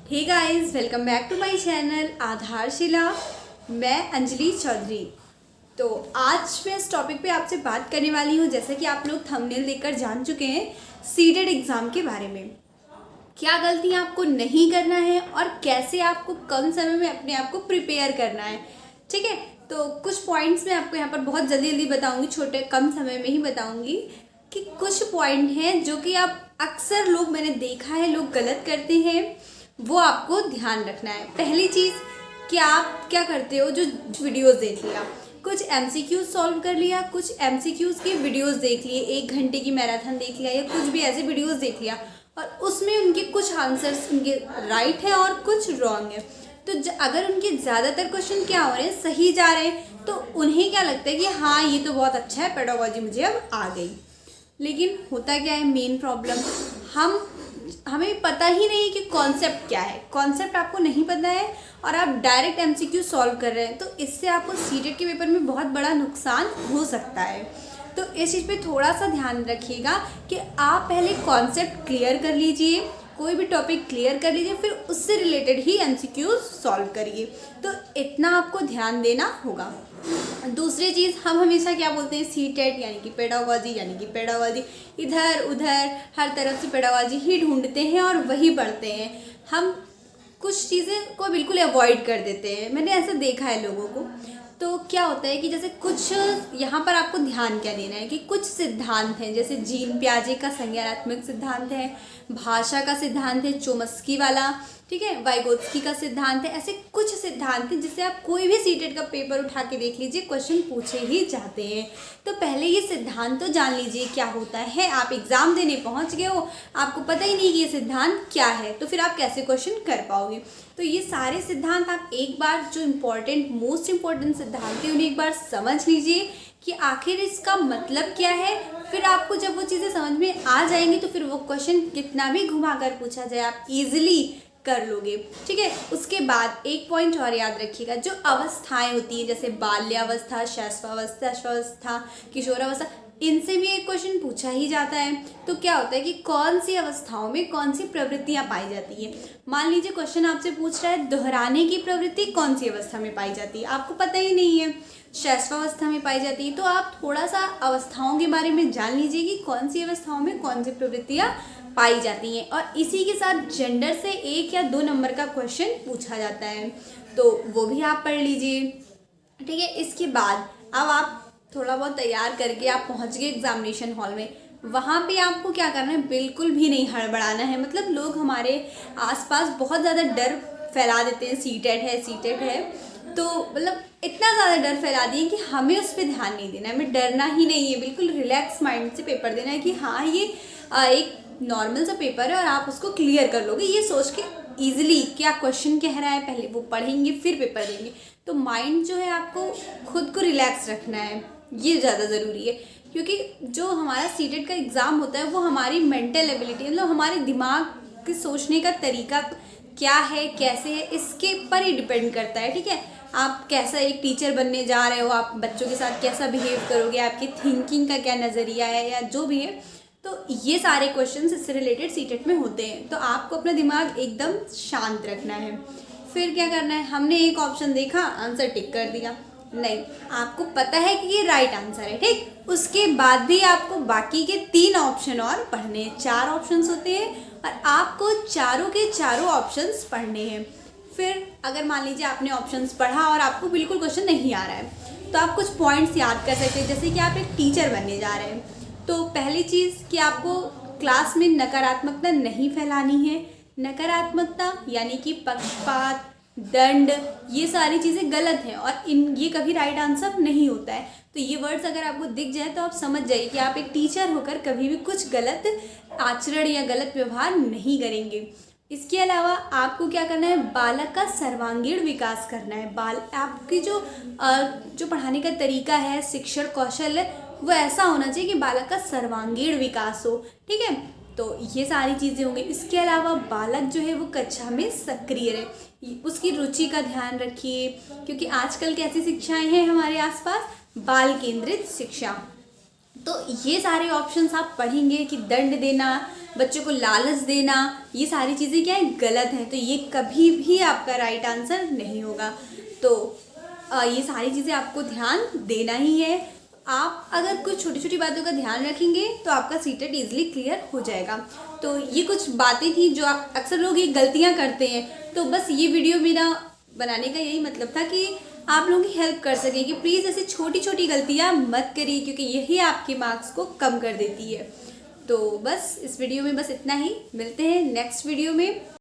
Hey guys, welcome back to my channel Aadharshila. मैं अंजलि चौधरी। तो आज मैं इस टॉपिक पे आपसे बात करने वाली हूँ, जैसा कि आप लोग थंबनेल देखकर जान चुके हैं, सीटेट एग्ज़ाम के बारे में। क्या गलतियाँ आपको नहीं करना है और कैसे आपको कम समय में अपने आप को प्रिपेयर करना है। ठीक है, तो कुछ पॉइंट्स मैं आपको यहाँ पर बहुत जल्दी जल्दी बताऊँगी, छोटे कम समय में ही बताऊँगी कि कुछ पॉइंट हैं जो कि आप अक्सर लोग मैंने देखा है लोग गलत करते हैं, वो आपको ध्यान रखना है। पहली चीज़ कि आप क्या करते हो, जो वीडियोस देख लिया, कुछ एमसीक्यूज सॉल्व कर लिया, कुछ एमसीक्यूज की वीडियोस देख लिए, 1 घंटे की मैराथन देख लिया या कुछ भी ऐसे वीडियोस देख लिया और उसमें उनके कुछ आंसर्स उनके राइट हैं और कुछ रॉन्ग है। तो अगर उनके ज़्यादातर क्वेश्चन क्या हो रहे हैं, सही जा रहे हैं, तो उन्हें क्या लगता है कि हाँ ये तो बहुत अच्छा है, पेडागोजी मुझे अब आ गई। लेकिन होता क्या है, मेन प्रॉब्लम हमें पता ही नहीं कि कॉन्सेप्ट क्या है। कॉन्सेप्ट आपको नहीं पता है और आप डायरेक्ट एमसीक्यू सॉल्व कर रहे हैं, तो इससे आपको सीटेट के पेपर में बहुत बड़ा नुकसान हो सकता है। तो इस चीज़ पे थोड़ा सा ध्यान रखिएगा कि आप पहले कॉन्सेप्ट क्लियर कर लीजिए, कोई भी टॉपिक क्लियर कर लीजिए, फिर उससे रिलेटेड ही एमसीक्यूज सॉल्व करिए। तो इतना आपको ध्यान देना होगा। दूसरी चीज़, हम हमेशा क्या बोलते हैं, सीटेट यानी कि पेडागोजी, इधर उधर हर तरफ से पेडागोजी ही ढूंढते हैं और वही पढ़ते हैं। हम कुछ चीज़ें को बिल्कुल अवॉइड कर देते हैं, मैंने ऐसा देखा है लोगों को। तो क्या होता है कि जैसे कुछ यहाँ पर आपको ध्यान क्या देना है कि कुछ सिद्धांत हैं, जैसे जीन पियाजे का संज्ञानात्मक सिद्धांत है, भाषा का सिद्धांत है चोम्स्की वाला, ठीक है, वाइगोत्स्की का सिद्धांत है। ऐसे कुछ सिद्धांत हैं जिससे आप कोई भी सीटेट का पेपर उठा के देख लीजिए, क्वेश्चन पूछे ही जाते हैं। तो पहले ये सिद्धांत तो जान लीजिए क्या होता है। आप एग्ज़ाम देने पहुंच गए हो, आपको पता ही नहीं कि ये सिद्धांत क्या है, तो फिर आप कैसे क्वेश्चन कर पाओगे। तो ये सारे सिद्धांत आप एक बार, जो मोस्ट इम्पॉर्टेंट सिद्धांत है, उन्हें एक बार समझ लीजिए कि आखिर इसका मतलब क्या है। फिर आपको जब वो चीज़ें समझ में आ जाएंगी तो फिर वो क्वेश्चन कितना भी घुमा कर पूछा जाए आप इजीली कर लोगे। ठीक है, उसके बाद एक पॉइंट और याद रखिएगा, जो अवस्थाएं होती हैं जैसे बाल्यावस्था, शैशवावस्था, किशोरावस्था, इनसे भी एक क्वेश्चन पूछा ही जाता है। तो क्या होता है कि कौन सी अवस्थाओं में कौन सी प्रवृत्तियां पाई जाती हैं। मान लीजिए क्वेश्चन आपसे पूछ रहा है दोहराने की प्रवृत्ति कौन सी अवस्था में पाई जाती है, आपको पता ही नहीं है, शैशवावस्था में पाई जाती है। तो आप थोड़ा सा अवस्थाओं के बारे में जान लीजिए कि कौन सी अवस्थाओं में कौन सी प्रवृत्तियां पाई जाती हैं। और इसी के साथ जेंडर से 1 या 2 नंबर का क्वेश्चन पूछा जाता है, तो वो भी आप पढ़ लीजिए। ठीक है, इसके बाद अब आप थोड़ा बहुत तैयार करके आप पहुंच गए एग्जामिनेशन हॉल में। वहाँ पे आपको क्या करना है, बिल्कुल भी नहीं हड़बड़ाना है। मतलब लोग हमारे आसपास बहुत ज़्यादा डर फैला देते हैं, सीटेट है, तो मतलब इतना ज़्यादा डर फैला दिए कि हमें उस पर ध्यान नहीं देना है, हमें डरना ही नहीं है, बिल्कुल रिलैक्स माइंड से पेपर देना है कि हाँ ये एक नॉर्मल सा पेपर है और आप उसको क्लियर कर लोगे, ये सोच के ईजिली क्या क्वेश्चन कह रहा है पहले वो पढ़ेंगे फिर पेपर देंगे। तो माइंड जो है आपको खुद को रिलैक्स रखना है, ये ज़्यादा ज़रूरी है। क्योंकि जो हमारा सीटेट का एग्ज़ाम होता है वो हमारी मेंटल एबिलिटी, मतलब हमारे दिमाग के सोचने का तरीका क्या है, कैसे है, इसके पर ही डिपेंड करता है। ठीक है, आप कैसा एक टीचर बनने जा रहे हो, आप बच्चों के साथ कैसा बिहेव करोगे, आपकी थिंकिंग का क्या नज़रिया है या जो भी है, तो ये सारे क्वेश्चंस इससे रिलेटेड सीटेट में होते हैं। तो आपको अपना दिमाग एकदम शांत रखना है। फिर क्या करना है, हमने एक ऑप्शन देखा, आंसर टिक कर दिया, नहीं, आपको पता है कि ये राइट आंसर है। ठीक, उसके बाद भी आपको बाकी के 3 ऑप्शन और पढ़ने हैं। 4 ऑप्शंस होते हैं और आपको चारों के चारों ऑप्शंस पढ़ने हैं। फिर अगर मान लीजिए आपने ऑप्शंस पढ़ा और आपको बिल्कुल क्वेश्चन नहीं आ रहा है, तो आप कुछ पॉइंट्स याद कर सकते हैं। जैसे कि आप एक टीचर बनने जा रहे हैं, तो पहली चीज़ कि आपको क्लास में नकारात्मकता नहीं फैलानी है। नकारात्मकता यानी कि पक्षपात, दंड, ये सारी चीज़ें गलत हैं और ये कभी राइट आंसर नहीं होता है। तो ये वर्ड्स अगर आपको दिख जाए तो आप समझ जाइए कि आप एक टीचर होकर कभी भी कुछ गलत आचरण या गलत व्यवहार नहीं करेंगे। इसके अलावा आपको क्या करना है, बालक का सर्वांगीण विकास करना है। आपकी जो पढ़ाने का तरीका है, शिक्षण कौशल है, वो ऐसा होना चाहिए कि बालक का सर्वांगीण विकास हो। ठीक है, तो ये सारी चीज़ें होंगी। इसके अलावा बालक जो है वो कक्षा में सक्रिय रहे, उसकी रुचि का ध्यान रखिए, क्योंकि आजकल कैसी शिक्षाएं हैं हमारे आसपास, बाल केंद्रित शिक्षा। तो ये सारे ऑप्शंस आप पढ़ेंगे कि दंड देना, बच्चों को लालच देना, ये सारी चीज़ें क्या है, गलत हैं। तो ये कभी भी आपका राइट आंसर नहीं होगा। तो ये सारी चीज़ें आपको ध्यान देना ही है। आप अगर कुछ छोटी छोटी बातों का ध्यान रखेंगे तो आपका सीटेट ईजिली क्लियर हो जाएगा। तो ये कुछ बातें थी जो आप अक्सर लोग ये गलतियाँ करते हैं। तो बस ये वीडियो मेरा बनाने का यही मतलब था कि आप लोगों की हेल्प कर सकें कि प्लीज़ ऐसी छोटी छोटी गलतियाँ मत करिए, क्योंकि यही आपके मार्क्स को कम कर देती है। तो बस इस वीडियो में बस इतना ही, मिलते हैं नेक्स्ट वीडियो में।